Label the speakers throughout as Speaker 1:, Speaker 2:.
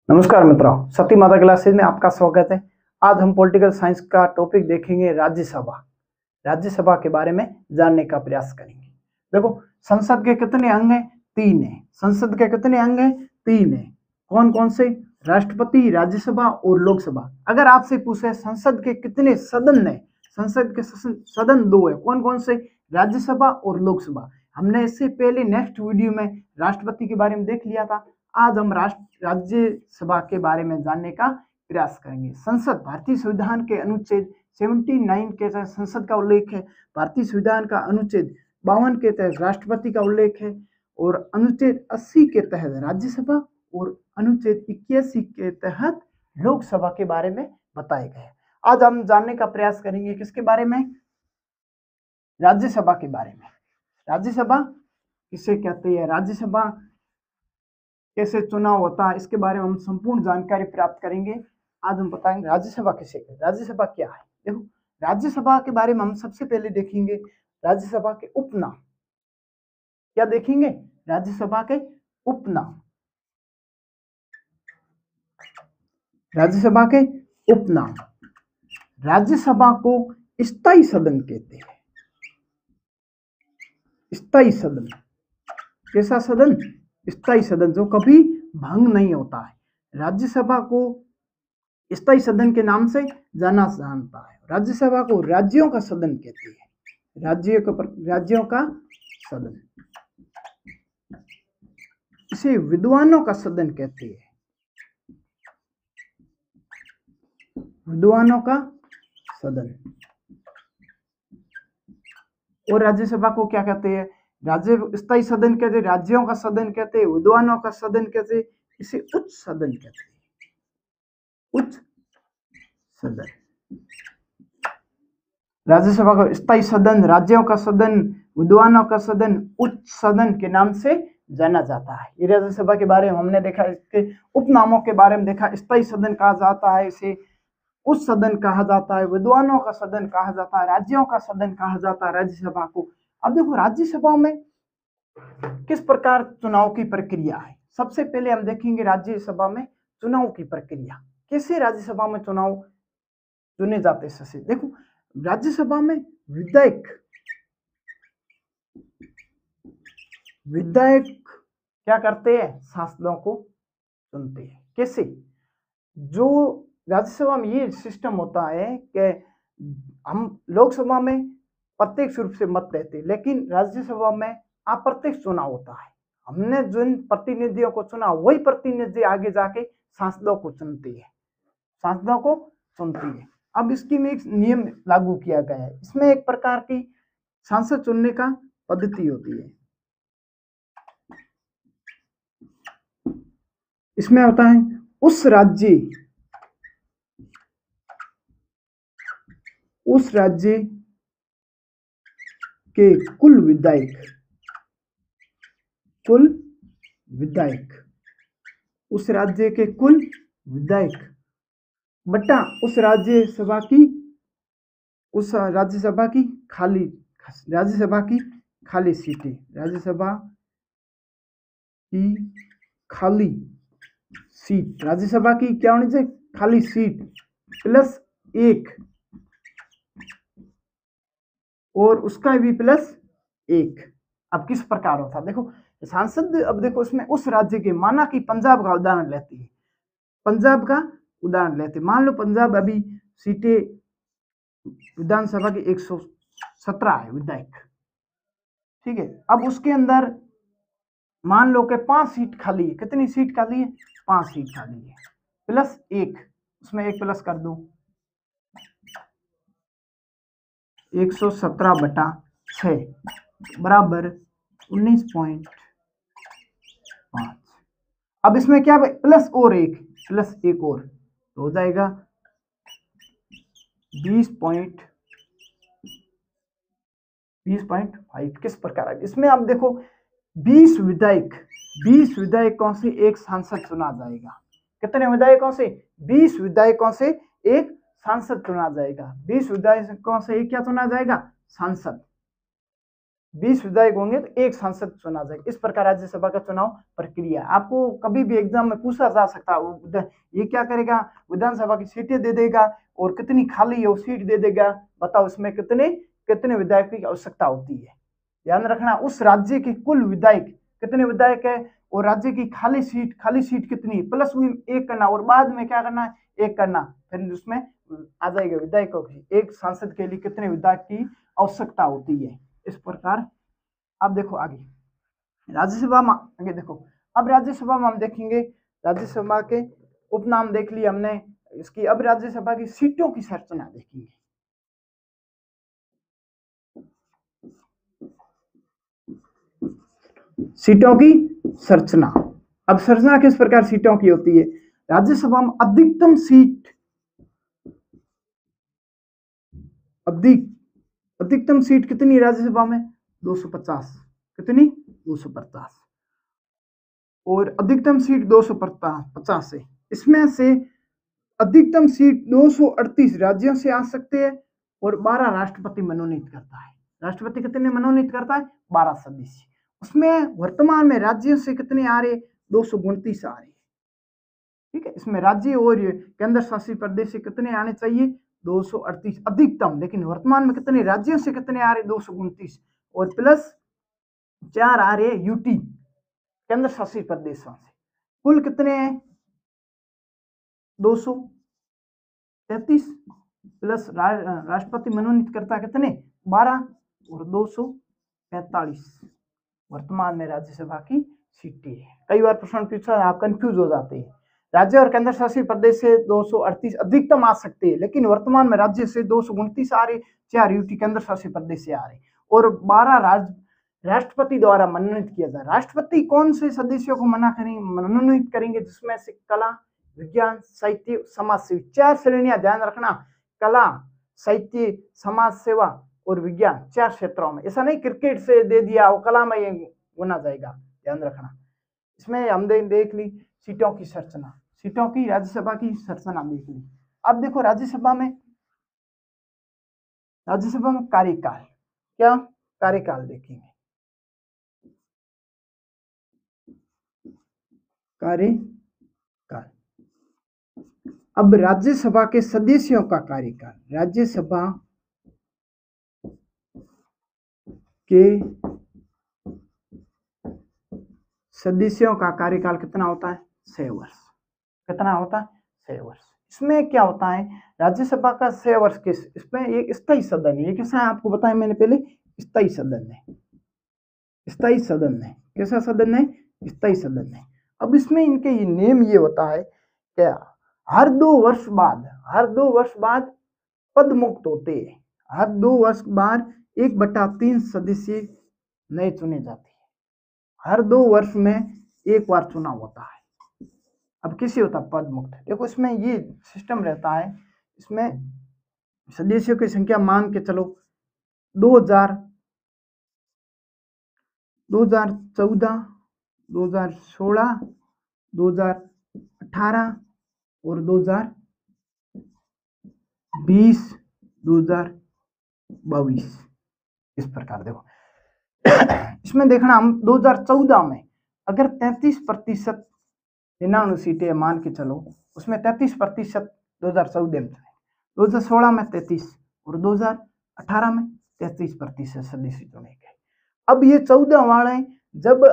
Speaker 1: नमस्कार मित्रों, सती माता क्लासेज में आपका स्वागत है। आज हम पॉलिटिकल साइंस का टॉपिक देखेंगे राज्यसभा। राज्यसभा के बारे में जानने का प्रयास करेंगे। देखो, संसद के कितने अंग हैं? 3 हैं। संसद के कितने अंग हैं? 3 हैं। कौन कौन से? राष्ट्रपति, राज्यसभा और लोकसभा। अगर आपसे पूछे संसद के कितने सदन है, संसद के सदन 2 है। कौन कौन से? राज्यसभा और लोकसभा। हमने इससे पहले नेक्स्ट वीडियो में राष्ट्रपति के बारे में देख लिया था। आज हम राज्यसभा के बारे में जानने का प्रयास करेंगे। संसद भारतीय संविधान के अनुच्छेद 79 के तहत संसद का उल्लेख है। भारतीय संविधान का अनुच्छेद 52 के तहत राष्ट्रपति का उल्लेख है और अनुच्छेद 80 के तहत राज्यसभा और अनुच्छेद 81 के तहत लोकसभा के बारे में बताए गए। आज हम जानने का प्रयास करेंगे किसके बारे में? राज्यसभा के बारे में। राज्यसभा किसे कहते हैं, राज्यसभा कैसे चुनाव होता है, इसके बारे में हम संपूर्ण जानकारी प्राप्त करेंगे। आज हम बताएंगे राज्यसभा किसे कहते हैं, राज्यसभा क्या है। देखो, राज्यसभा के बारे में हम सबसे पहले देखेंगे राज्यसभा के उपनाम। क्या देखेंगे? राज्यसभा के उपनाम। राज्यसभा के उपनाम। राज्यसभा को स्थायी सदन कहते हैं। स्थायी सदन। कैसा सदन? स्थायी सदन, जो कभी भंग नहीं होता है। राज्यसभा को स्थायी सदन के नाम से जाना जानता है। राज्यसभा को राज्यों का सदन कहते हैं। राज्यों का सदन। इसे विद्वानों का सदन कहते हैं। विद्वानों का सदन। और राज्यसभा को क्या कहते हैं? राज्य स्थायी सदन कहते हैं, राज्यों का सदन कहते हैं, विद्वानों का सदन कहते हैं, इसे उच्च सदन कहते हैं। उच्च सदन। राज्यसभा को स्थायी सदन, राज्यों का सदन, विद्वानों का सदन, उच्च सदन के नाम से जाना जाता है। ये राज्यसभा के बारे में हमने देखा। इसके उपनामों के बारे में देखा। स्थायी सदन कहा जाता है, इसे उच्च सदन कहा जाता है, विद्वानों का सदन कहा जाता है, राज्यों का सदन कहा जाता है राज्यसभा को। अब देखो, राज्यसभा में किस प्रकार चुनाव की प्रक्रिया है। सबसे पहले हम देखेंगे राज्यसभा में चुनाव की प्रक्रिया। कैसे राज्यसभा में चुनाव चुने जाते हैं सदस्य। देखो, राज्यसभा में विधायक क्या करते हैं? सांसदों को चुनते हैं। कैसे? जो राज्यसभा में ये सिस्टम होता है कि हम लोकसभा में प्रत्यक्ष रूप से मत देते, लेकिन राज्यसभा में अप्रत्यक्ष चुनाव होता है। हमने जिन प्रतिनिधियों को चुना, वही प्रतिनिधि आगे जाके सांसदों को चुनती है। सांसदों को चुनती है। अब इसकी में एक नियम लागू किया गया है। इसमें एक प्रकार की सांसद चुनने का पद्धति होती है। इसमें होता है उस राज्य के कुल विधायक, उस राज्य के कुल विधायक बटा उस राज्यसभा की खाली सीटें। राज्यसभा की खाली सीट। राज्यसभा की क्या होनी चाहिए? खाली सीट प्लस 1 और उसका भी प्लस 1। अब किस प्रकार होता? देखो, सांसद, अब देखो इसमें उस राज्य के, माना कि पंजाब का उदाहरण लेते हैं। पंजाब का उदाहरण लेते, मान लो पंजाब अभी सीटें विधानसभा की 117 है विधायक, ठीक है। अब उसके अंदर मान लो कि 5 सीट खाली है। कितनी सीट खाली है? 5 सीट खाली है प्लस 1, उसमें 1 प्लस कर दो, 117 बटा 6 बराबर 19.5। अब इसमें क्या प्लस और 1 प्लस 1 और तो हो जाएगा 20.5। किस प्रकार है? इसमें आप देखो 20 विधायकों से एक सांसद चुना जाएगा। कितने विधायकों से? 20 विधायकों से एक सांसद चुना जाएगा। 20 विधायकों से एक क्या चुना जाएगा? सांसद। 20 विधायक होंगे तो एक सांसद चुना जाएगा। इस प्रकार राज्यसभा का चुनाव प्रक्रिया। आपको कभी भी एग्जाम में पूछा जा सकता है, ये क्या करेगा, विधानसभा की सीटें दे देगा और कितनी खाली है वो सीट दे देगा, बताओ इसमें कितने कितने विधायक की आवश्यकता होती है। ध्यान रखना, उस राज्य के कुल विधायक कितने विधायक है और राज्य की खाली सीट कितनी प्लस एक करना और बाद में क्या करना, एक करना, फिर उसमें आ जाएगा विधायकों की, एक सांसद के लिए कितने विधायक की आवश्यकता होती है। इस प्रकार अब देखो आगे राज्यसभा में, आगे देखो अब राज्यसभा में हम देखेंगे, राज्यसभा के उपनाम देख लिए हमने इसकी, अब राज्यसभा की सीटों की संरचना देखेंगे। सीटों की संरचना, अब संरचना किस प्रकार सीटों की होती है। राज्यसभा में अधिकतम सीट, अधिकतम सीट कितनी राज्यसभा में, 250, कितनी 250, और अधिकतम सीट 250 है। इसमें से अधिकतम सीट 238 राज्यों से आ सकते हैं और 12 राष्ट्रपति मनोनीत करता है। राष्ट्रपति कितने मनोनीत करता है, 12 सदस्य। उसमें वर्तमान में राज्यों से कितने आ रहे, 229 आ रहे। ठीक है, इसमें राज्य और केंद्र शासित प्रदेश से कितने आने चाहिए, 238 अधिकतम, लेकिन वर्तमान में कितने राज्यों से कितने आ रहे, 229 और प्लस 4 आ रहे यूटी केंद्र शासित प्रदेशों से। कुल कितने हैं, 233 प्लस राष्ट्रपति मनोनीत करता कितने, 12 और 245 वर्तमान में राज्यसभा की सीटें है। कई बार प्रश्न पूछा, आप कंफ्यूज हो जाते हैं। राज्य और केंद्र शासित प्रदेश से 238 अधिकतम आ सकते हैं, लेकिन वर्तमान में राज्य से 229 आ रहे, 4 यूटी केंद्र शासित प्रदेश से आ रहे और 12 राष्ट्रपति द्वारा मनोनीत किया जाए। राष्ट्रपति कौन से सदस्यों को मनोनीत करेंगे, जिसमें से कला, विज्ञान, साहित्य, समाज सेवा, 4 श्रेणियां ध्यान रखना, कला, साहित्य, समाज सेवा और विज्ञान, 4 क्षेत्रों में। ऐसा नहीं क्रिकेट से दे दिया वो कला में ये गुना जाएगा, ध्यान रखना। इसमें हमने देख ली सीटों की संरचना, सीटों की राज्यसभा की संरचना देख ली। अब देखो राज्यसभा में कार्यकाल, क्या कार्यकाल देखेंगे, कार्यकाल। अब राज्यसभा के सदस्यों का कार्यकाल, राज्यसभा के सदस्यों का कार्यकाल कितना होता है, 6 वर्ष। कितना होता है, 6 वर्ष। इसमें क्या होता है, राज्यसभा का 6 वर्ष के, इसमें एक स्थायी सदन है, ये कैसा है आपको बताया मैंने पहले, स्थायी सदन है, स्थायी सदन है, कैसा सदन है, स्थायी सदन है। अब इसमें इनके ये नेम ये होता है क्या, हर 2 वर्ष बाद पद मुक्त होते हैं, हर 2 वर्ष बाद 1/3 सदस्य नए चुने जाते हैं, हर 2 वर्ष में एक बार चुनाव होता है। अब किसी होता पद मुक्त, देखो इसमें ये सिस्टम रहता है, इसमें सदस्यों की संख्या मान के चलो 2014, 2016, 2018 और 2020, 2022, इस प्रकार देखो। इसमें देखना हम 2014 में अगर 33% 99 सीटें मान के चलो, उसमें 33% 2014 में, 2016 में 33 और 2018 में 33% सदस्य चुने गए। अब ये 14 वाले जब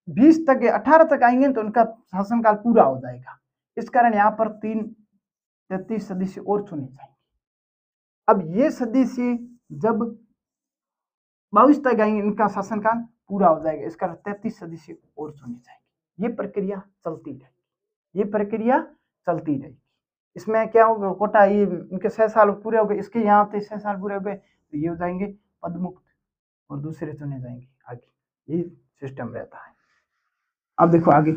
Speaker 1: 20 तक 18 तक आएंगे तो उनका शासनकाल पूरा हो जाएगा, इस कारण यहाँ पर 33 सदस्य और चुने जाएंगे। अब ये सदस्य जब 22 तक आएंगे इनका शासनकाल पूरा हो जाएगा, इस कारण 33 सदस्य और चुने जाएंगे। ये प्रक्रिया चलती रहेगी, ये प्रक्रिया चलती रहेगी। इसमें क्या होगा, कोटा ये इनके 6 साल पूरे हो गए, इसके यहाँ पे 6 साल पूरे हो गए तो ये हो जाएंगे पदमुक्त और दूसरे चुने जाएंगे आगे, ये सिस्टम रहता है। अब देखो आगे,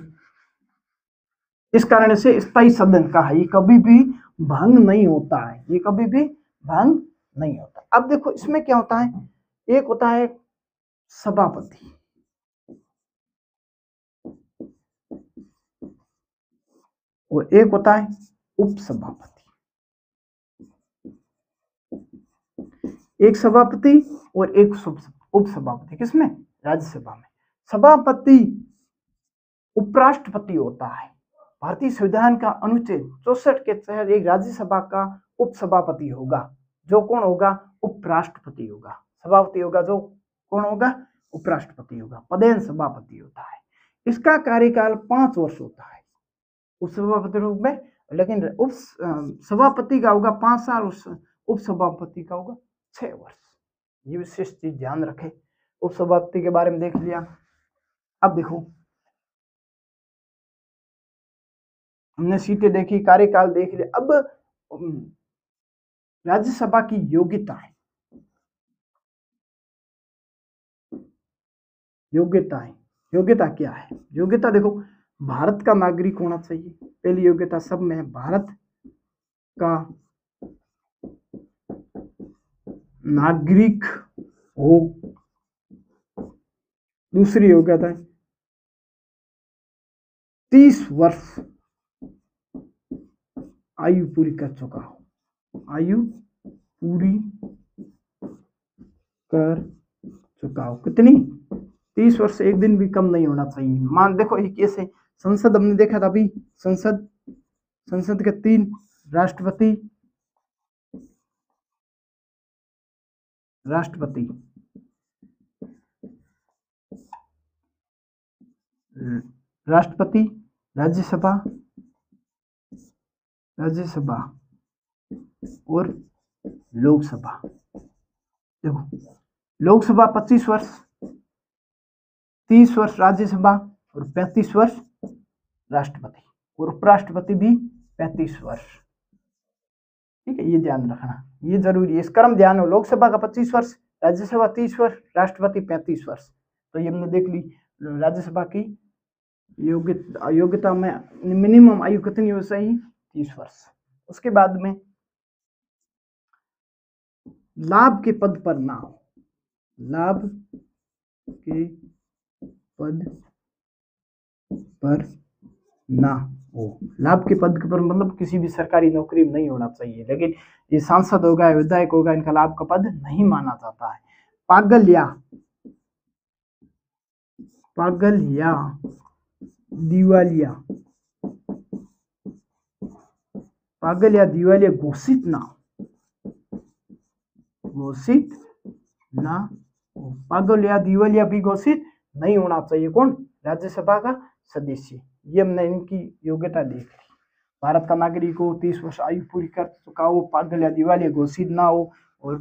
Speaker 1: इस कारण से स्थायी सदन का है, ये कभी भी भंग नहीं होता है, ये कभी भी भंग नहीं होता। अब देखो इसमें क्या होता है, एक होता है सभापति और एक होता है उपसभापति, एक सभापति और एक उपसभापति, किसमें? राज्यसभा में। सभापति उपराष्ट्रपति होता है। भारतीय संविधान का अनुच्छेद 64 के तहत एक राज्यसभा का उपसभापति होगा, जो कौन होगा? उपराष्ट्रपति होगा। सभापति होगा जो कौन होगा? उपराष्ट्रपति होगा। पदेन सभापति होता है। इसका कार्यकाल 5 वर्ष होता है उपसभापति रूप में, लेकिन उप सभापति का होगा 5 साल, उपसभापति का होगा 6 वर्ष। ये विशेष चीज ध्यान रखें। उपसभापति के बारे में देख लिया। अब देखो, हमने सीटें देखी, कार्यकाल देख लिया। अब राज्यसभा की योग्यता है, योग्यता क्या है? योग्यता देखो, भारत का नागरिक होना चाहिए। पहली योग्यता सब में है, भारत का नागरिक हो। दूसरी योग्यता है 30 वर्ष आयु पूरी कर चुका हो। आयु पूरी कर चुका हो। कितनी? 30 वर्ष। एक दिन भी कम नहीं होना चाहिए। मान देखो, एक ऐसे संसद हमने देखा था अभी, संसद के 3 राष्ट्रपति राज्यसभा और लोकसभा। देखो, लोकसभा 25 वर्ष, 30 वर्ष राज्यसभा और 35 वर्ष राष्ट्रपति, और उपराष्ट्रपति भी 35 वर्ष। ठीक है, ये ध्यान रखना, ये जरूरी है, इस क्रम ध्यान हो। लोकसभा का 25 वर्ष, राज्यसभा 30 वर्ष, राष्ट्रपति 35 वर्ष। तो ये हमने देख ली राज्यसभा की योग्यता में मिनिमम आयु कितनी हो चाहिए? 30 वर्ष। उसके बाद में लाभ के पद पर ना हो, लाभ के पद पर ना हो। लाभ के पद पर मतलब किसी भी सरकारी नौकरी में नहीं होना चाहिए, लेकिन ये सांसद होगा, विधायक होगा, इनका लाभ का पद नहीं माना जाता है। पागल या दिवालिया घोषित ना हो। पागल या दिवालिया भी घोषित नहीं होना चाहिए। कौन? राज्यसभा का सदस्य। ये हमने इनकी योग्यता देख ली। भारत का नागरिक हो, 30 वर्ष आयु पूरी कर चुका हो, पागल या दिवालिया घोषित ना हो और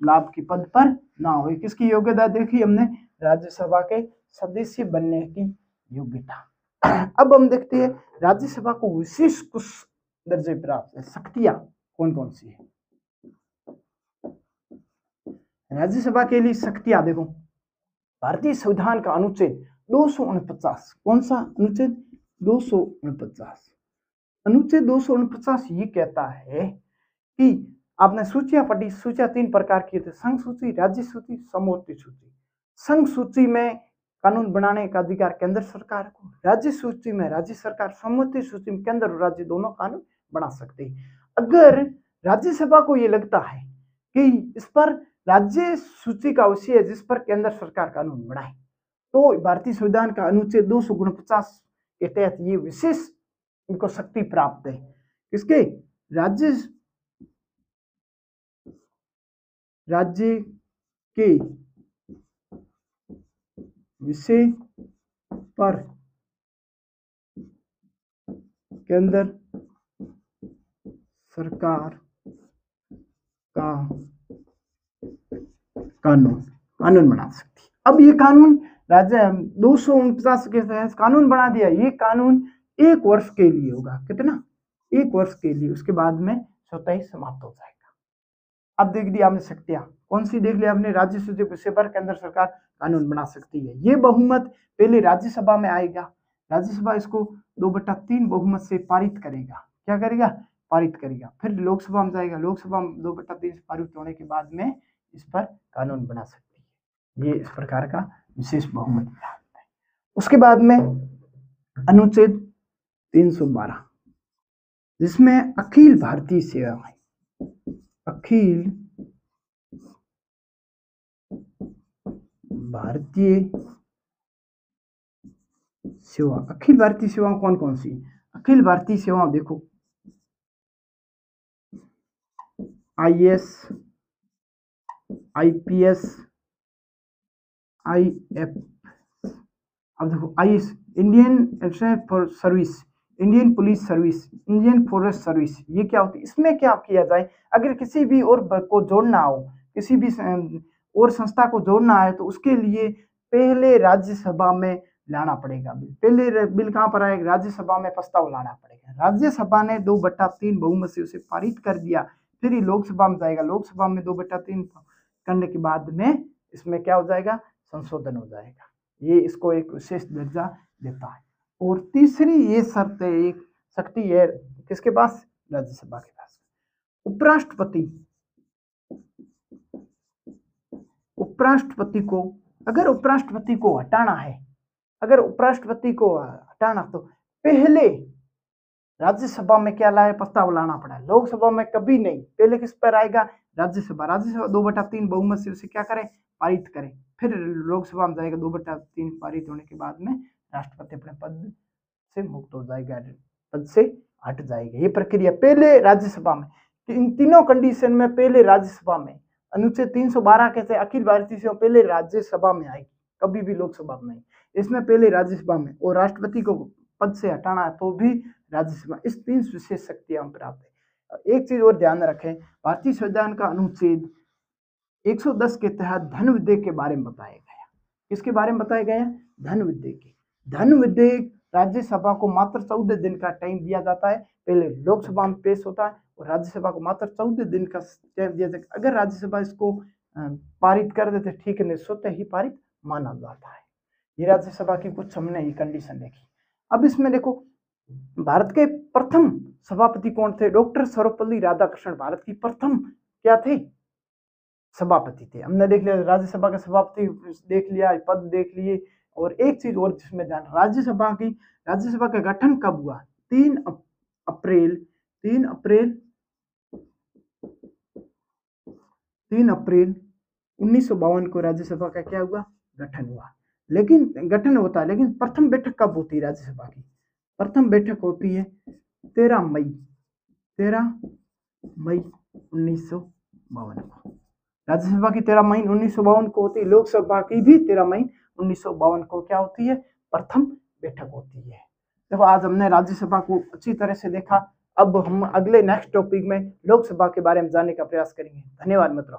Speaker 1: लाभ के पद पर ना हो। किसकी योग्यता देखी हमने? राज्यसभा के सदस्य बनने की योग्यता। अब हम देखते हैं राज्यसभा को विशेष कुछ दर्जे प्राप्त है। शक्तियां कौन कौन सी है राज्यसभा के लिए? शक्तियां देखो, भारतीय संविधान का अनुच्छेद 249, कौन सा अनुच्छेद? 249। अनुच्छेद 249 ये कहता है कि आपने सूचियां पढ़ी, सूचियां 3 प्रकार की थी, संघ सूची, राज्य सूची, समवर्ती सूची। संघ सूची में कानून बनाने का अधिकार केंद्र सरकार को, राज्य सूची में राज्य सरकार, समवर्ती सूची में केंद्र और राज्य दोनों कानून बना सकते हैं। अगर राज्यसभा को ये लगता है कि इस पर राज्य सूची का विषय है जिस पर केंद्र सरकार कानून बनाए, तो भारतीय संविधान का अनुच्छेद 249 के तहत ये विशेष इनको शक्ति प्राप्त है। किसके? राज्य के विषय पर केंद्र सरकार का कानून बना सकती है। अब ये कानून राज्य 249 के तहत कानून बना दिया। ये कानून 1 वर्ष के लिए होगा। कितना? 1 वर्ष के लिए। उसके बाद में स्वतः ही समाप्त हो जाएगा। अब देख दिया हमने शक्तियां कौन सी देख लिया हमने। राज्य सूची विषय पर केंद्र सरकार कानून बना सकती है। ये बहुमत पहले राज्यसभा में आएगा, राज्यसभा इसको 2/3 बहुमत से पारित करेगा। क्या करेगा? पारित करेगा। फिर लोकसभा में जाएगा, लोकसभा में 2/3 से पारित होने के बाद में इस पर कानून बना सकती है। ये इस प्रकार का विशेष बहुमत है। उसके बाद में अनुच्छेद 312 जिसमें अखिल भारतीय सेवाएं, अखिल भारतीय सेवा, अखिल भारतीय सेवाओं कौन कौन सी? अखिल भारतीय सेवाओं देखो, आईएएस, आईपीएस, आईएफ, अब देखो IAS, Indian for service, Indian police service, Indian forest service, ये क्या होती है? इसमें क्या किया जाए, अगर किसी भी और को जोड़ना हो, किसी भी और संस्था को जोड़ना है, तो उसके लिए पहले राज्यसभा में लाना पड़ेगा बिल। पहले बिल कहाँ पर आएगा? राज्यसभा में प्रस्ताव लाना पड़ेगा। राज्यसभा ने 2/3 बहुमत से उसे पारित कर दिया, फिर ही लोकसभा में जाएगा। लोकसभा में 2/3 करने के बाद में इसमें क्या हो जाएगा? संशोधन हो जाएगा। ये इसको एक विशेष दर्जा देता है। और तीसरी ये शर्त है, एक शक्ति है किसके पास? राज्यसभा के पास। उपराष्ट्रपति, उपराष्ट्रपति को, अगर उपराष्ट्रपति को हटाना है, अगर उपराष्ट्रपति को हटाना, तो पहले राज्यसभा में क्या लाए? प्रस्ताव लाना पड़ा। लोकसभा में कभी नहीं, पहले किस पर आएगा? राज्यसभा। राज्यसभा 2/3 बहुमत से उसे क्या करे? पारित करे, फिर लोकसभा में जाएगा। 2/3 पारित होने के बाद में राष्ट्रपति अपने पद से मुक्त हो जाएगा, पद से हट जाएगा। ये प्रक्रिया पहले राज्यसभा में, इन तीनों कंडीशन में पहले राज्यसभा में। अनुच्छेद 312 कहते हैं अखिल भारतीय सेवा पहले राज्यसभा में आएगी, कभी भी लोकसभा में नहीं। इसमें पहले राज्यसभा में, और राष्ट्रपति को पद से हटाना है तो भी राज्यसभा। इस 3 विशेष शक्तियां प्राप्त है। एक चीज और ध्यान रखें, भारतीय संविधान का अनुच्छेद 110 के तहत धन विधेयक के बारे में बताया गया। किसके बारे में बताया गया? धन विधेयक के। धन विधेयक राज्यसभा को मात्र 14 दिन का टाइम दिया जाता है। पहले लोकसभा में पेश होता है और राज्यसभा को मात्र 14 दिन का टाइम दिया जाता है। अगर राज्यसभा इसको पारित कर देते, ठीक है, स्वतः ही पारित माना जाता है। ये राज्यसभा की कुछ हमने ही कंडीशन देखी। अब इसमें देखो, भारत के प्रथम सभापति कौन थे? डॉक्टर सर्वपल्ली राधाकृष्णन भारत की प्रथम क्या थे? सभापति थे। हमने देख लिया राज्यसभा के सभापति, देख लिया, पद देख लिए। और एक चीज और जिसमें ध्यान, राज्यसभा का गठन कब हुआ? 3 अप्रैल 1952 को राज्यसभा का क्या हुआ? गठन हुआ। लेकिन गठन होता है, लेकिन प्रथम बैठक कब होती है राज्यसभा की? प्रथम बैठक होती है 13 मई 1952 को। राज्यसभा की 13 मई 1952 को होती है। लोकसभा की भी 13 मई 1952 को क्या होती है? प्रथम बैठक होती है। देखो, आज हमने राज्यसभा को अच्छी तरह से देखा। अब हम अगले नेक्स्ट टॉपिक में लोकसभा के बारे में जानने का प्रयास करेंगे। धन्यवाद मित्रों।